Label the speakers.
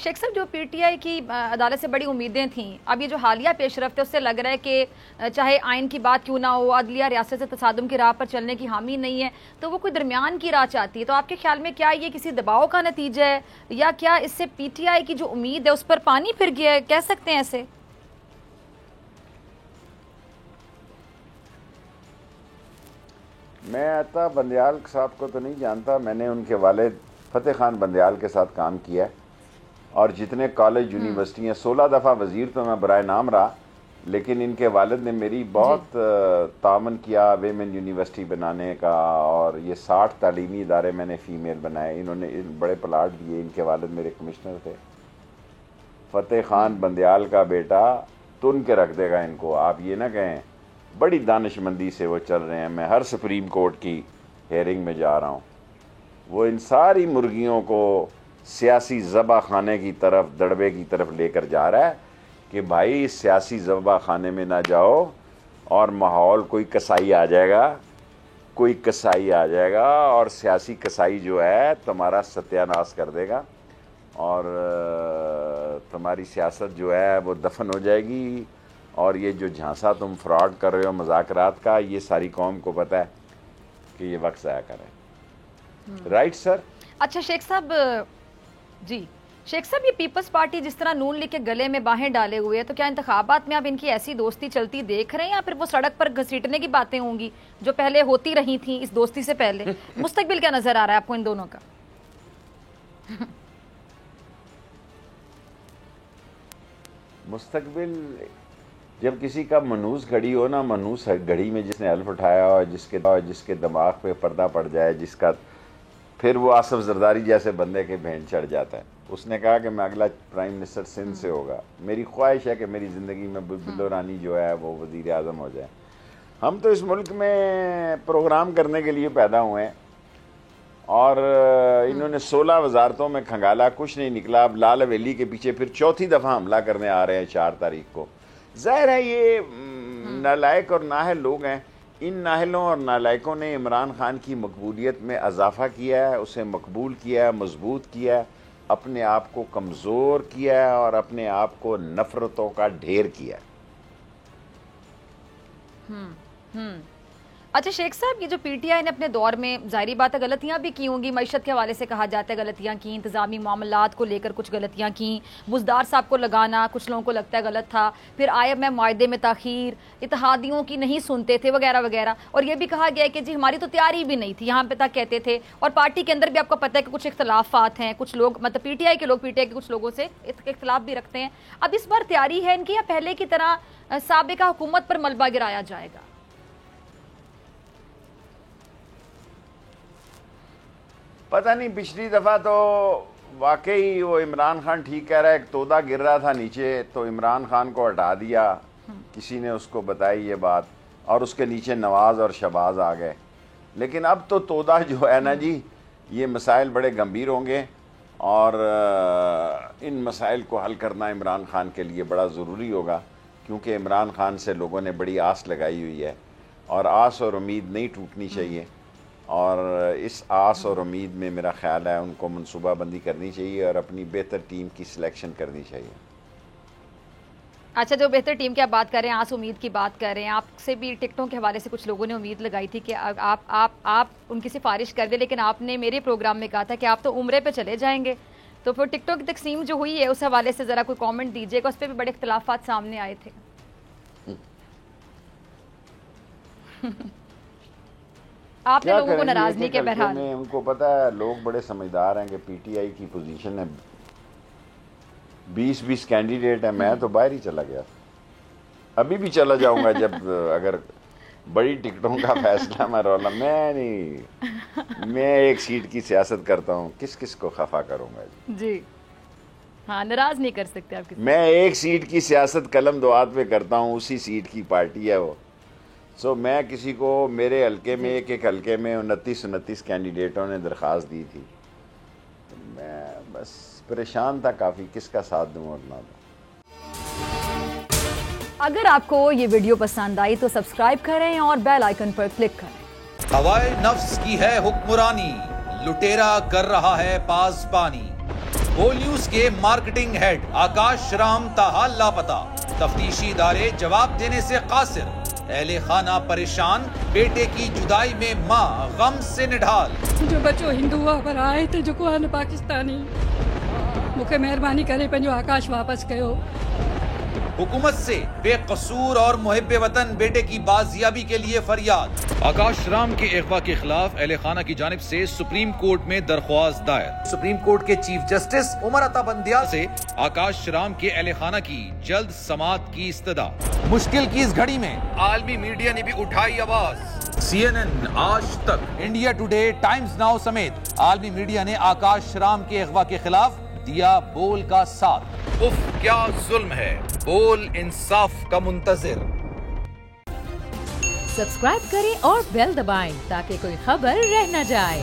Speaker 1: شیخ صاحب جو P T I کی عدالت سے بڑی امیدیں تھیں، اب یہ جو حالیہ پیش رفت ہے اس سے لگ رہا ہے کہ چاہے آئین کی بات کیوں نہ ہو، عدلیہ ریاست سے تصادم کی راہ پر چلنے کی حامی نہیں ہے، تو وہ کوئی درمیان کی راہ چاہتی ہے. تو آپ کے خیال میں کیا یہ کسی دباؤ کا نتیجہ ہے، یا کیا اس سے پی ٹی آئی کی جو امید ہے اس پر پانی پھر گیا ہے، کہہ سکتے ہیں ایسے؟
Speaker 2: میں عطا بندیال صاحب کو تو نہیں جانتا، میں نے ان کے والد فتح خان بندیال کے ساتھ کام کیا ہے، اور جتنے کالج یونیورسٹی ہیں 16 دفعہ وزیر تو میں برائے نام رہا، لیکن ان کے والد نے میری بہت تعاون کیا ویمن یونیورسٹی بنانے کا، اور یہ 60 تعلیمی ادارے میں نے فیمیل بنائے. انہوں نے بڑے پلاٹ دیے. ان کے والد میرے کمشنر تھے. فتح خان بندیال کا بیٹا تن کے رکھ دے گا ان کو، آپ یہ نہ کہیں. بڑی دانش مندی سے وہ چل رہے ہیں. میں ہر سپریم کورٹ کی ہیئرنگ میں جا رہا ہوں. وہ ان ساری مرغیوں کو سیاسی ذبح خانے کی طرف، دڑبے کی طرف لے کر جا رہا ہے کہ بھائی اس سیاسی ذبح خانے میں نہ جاؤ، اور ماحول کوئی کسائی آ جائے گا، کوئی کسائی آ جائے گا، اور سیاسی کسائی جو ہے تمہارا ستیہ ناش کر دے گا، اور تمہاری سیاست جو ہے وہ دفن ہو جائے گی. اور یہ جو جھانسا تم فراڈ کر رہے ہو مذاکرات کا، یہ ساری قوم کو پتہ ہے کہ یہ وقت ضائع کر رہے ہیں. Right sir?
Speaker 1: اچھا شیخ صاحب، جی شیخ صاحب، یہ پیپلز پارٹی جس طرح نون لیگ کے گلے میں باہیں ڈالے ہوئے ہے، تو کیا انتخابات میں آپ ان کی ایسی دوستی چلتی دیکھ رہے ہیں، یا پھر وہ سڑک پر گھسیٹنے کی باتیں ہوں گی جو پہلے ہوتی رہی تھیں اس دوستی سے پہلے؟ مستقبل کیا نظر آ رہا ہے آپ کو ان دونوں کا؟
Speaker 2: مستقبل جب کسی کا منوس گھڑی ہو نا، منوس گھڑی میں جس نے حلف اٹھایا ہو، جس کے دماغ پہ پردہ پڑ جائے، جس کا پھر وہ آصف زرداری جیسے بندے کے بھین چڑھ جاتا ہے. اس نے کہا کہ میں اگلا پرائم منسٹر سندھ سے ہوگا. میری خواہش ہے کہ میری زندگی میں بلو رانی جو ہے وہ وزیر اعظم ہو جائے. ہم تو اس ملک میں پروگرام کرنے کے لیے پیدا ہوئے ہیں، اور انہوں نے 16 وزارتوں میں کھنگالا، کچھ نہیں نکلا. اب لال حویلی کے پیچھے پھر چوتھی دفعہ حملہ کرنے آ رہے ہیں 4 تاریخ کو. ظاہر ہے یہ نالائق اور نااہل لوگ ہیں. ان نااہلوں اور نالائقوں نے عمران خان کی مقبولیت میں اضافہ کیا ہے، اسے مقبول کیا ہے، مضبوط کیا ہے، اپنے آپ کو کمزور کیا ہے، اور اپنے آپ کو نفرتوں کا ڈھیر کیا ہے.
Speaker 1: اچھا شیخ صاحب، یہ جو پی ٹی آئی نے اپنے دور میں ظاہری بات ہے غلطیاں بھی کی ہوں گی، معیشت کے حوالے سے کہا جاتا ہے غلطیاں کی، انتظامی معاملات کو لے کر کچھ غلطیاں کی، بزدار صاحب کو لگانا کچھ لوگوں کو لگتا ہے غلط تھا، پھر آئی ایم ایف معاہدے میں تاخیر، اتحادیوں کی نہیں سنتے تھے وغیرہ وغیرہ. اور یہ بھی کہا گیا ہے کہ جی ہماری تو تیاری بھی نہیں تھی، یہاں پہ تک کہتے تھے. اور پارٹی کے اندر بھی آپ کو پتہ ہے کہ کچھ اختلافات ہیں، کچھ لوگ مطلب پی ٹی آئی کے لوگ پی ٹی آئی کے کچھ لوگوں سے اختلاف بھی رکھتے ہیں. اب اس بار تیاری ہے ان کی، یا پہلے کی طرح سابقہ حکومت پر ملبہ گرایا جائے گا؟
Speaker 2: پتہ نہیں، پچھلی دفعہ تو واقعی وہ عمران خان ٹھیک کہہ رہا ہے. ایک تودا گر رہا تھا نیچے، تو عمران خان کو ہٹا دیا، کسی نے اس کو بتائی یہ بات، اور اس کے نیچے نواز اور شہباز آ گئے. لیکن اب تو تودا جو ہے نا جی، یہ مسائل بڑے گمبھیر ہوں گے، اور ان مسائل کو حل کرنا عمران خان کے لیے بڑا ضروری ہوگا، کیونکہ عمران خان سے لوگوں نے بڑی آس لگائی ہوئی ہے، اور آس اور امید نہیں ٹوٹنی چاہیے. اور اس آس اور امید میں میرا خیال ہے ان کو منصوبہ بندی کرنی چاہیے، اور اپنی بہتر ٹیم کی سلیکشن کرنی چاہیے.
Speaker 1: اچھا، جو بہتر ٹیم کی آپ بات کر رہے ہیں، آس امید کی بات کر رہے ہیں، آپ سے بھی ٹکٹوں کے حوالے سے کچھ لوگوں نے امید لگائی تھی کہ آپ ان کی سفارش کر دیں، لیکن آپ نے میرے پروگرام میں کہا تھا کہ آپ تو عمرے پہ چلے جائیں گے. تو پھر ٹکٹوں کی تقسیم جو ہوئی ہے اس حوالے سے ذرا کوئی کامنٹ دیجیے گا، اس پہ بھی بڑے اختلافات سامنے آئے تھے. آپ نے لوگوں کو ناراض نہیں کیا؟ بہرحال
Speaker 2: ان کو پتہ ہے، لوگ بڑے سمجھدار ہیں کہ پی ٹی آئی کی پوزیشن ہے 20 کینڈیڈیٹ ہیں. میں تو باہر ہی چلا گیا، ابھی بھی چلا جاؤں گا جب اگر بڑی ٹکٹوں کا فیصلہ میں رولا. میں نہیں، میں ایک سیٹ کی سیاست کرتا ہوں، کس کو خفا کروں گا
Speaker 1: جی؟ ہاں، ناراض نہیں کر سکتے آپ کسی.
Speaker 2: میں ایک سیٹ کی سیاست قلم دعات پہ کرتا ہوں، اسی سیٹ کی پارٹی ہے وہ. سو میں کسی کو، میرے حلقے میں ایک حلقے میں 29 کینڈیڈیٹوں نے درخواست دی تھی. میں بس پریشان تھا کافی، کس کا ساتھ دوں اور نہ دوں.
Speaker 1: اگر آپ کو یہ ویڈیو پسند آئی تو سبسکرائب کریں اور بیل آئیکن پر کلک کریں.
Speaker 3: ہوائے نفس کی ہے حکمرانی، لٹیرا کر رہا ہے پاسبانی. بول نیوز کے مارکیٹنگ ہیڈ آکاش رام تاحال لاپتہ، تفتیشی ادارے جواب دینے سے قاصر، اہل خانہ پریشان، بیٹے کی جدائی میں ماں غم سے نڈھال۔
Speaker 4: جو بچو ہندو پر آئے تھے جو کو پاکستانی، مجھے مہربانی کرے پنجو آکاش واپس کیو۔
Speaker 3: حکومت سے بے قصور اور محب وطن بیٹے کی بازیابی کے لیے فریاد۔ آکاش رام کے اغوا کے خلاف اہل خانہ کی جانب سے سپریم کورٹ میں درخواست دائر۔ سپریم کورٹ کے چیف جسٹس عمر عطا بندیال سے آکاش رام کے اہل خانہ کی جلد سماعت کی استدعا۔ مشکل کی اس گھڑی میں عالمی میڈیا نے بھی اٹھائی آواز۔ CNN، آج تک، انڈیا ٹوڈے، ٹائمز ناؤ سمیت عالمی میڈیا نے آکاش رام کے اغوا کے خلاف دیا بول کا ساتھ۔ اف کیا ظلم ہے، بول انصاف کا منتظر۔
Speaker 5: سبسکرائب کریں اور بیل دبائیں تاکہ کوئی خبر رہ نہ جائے۔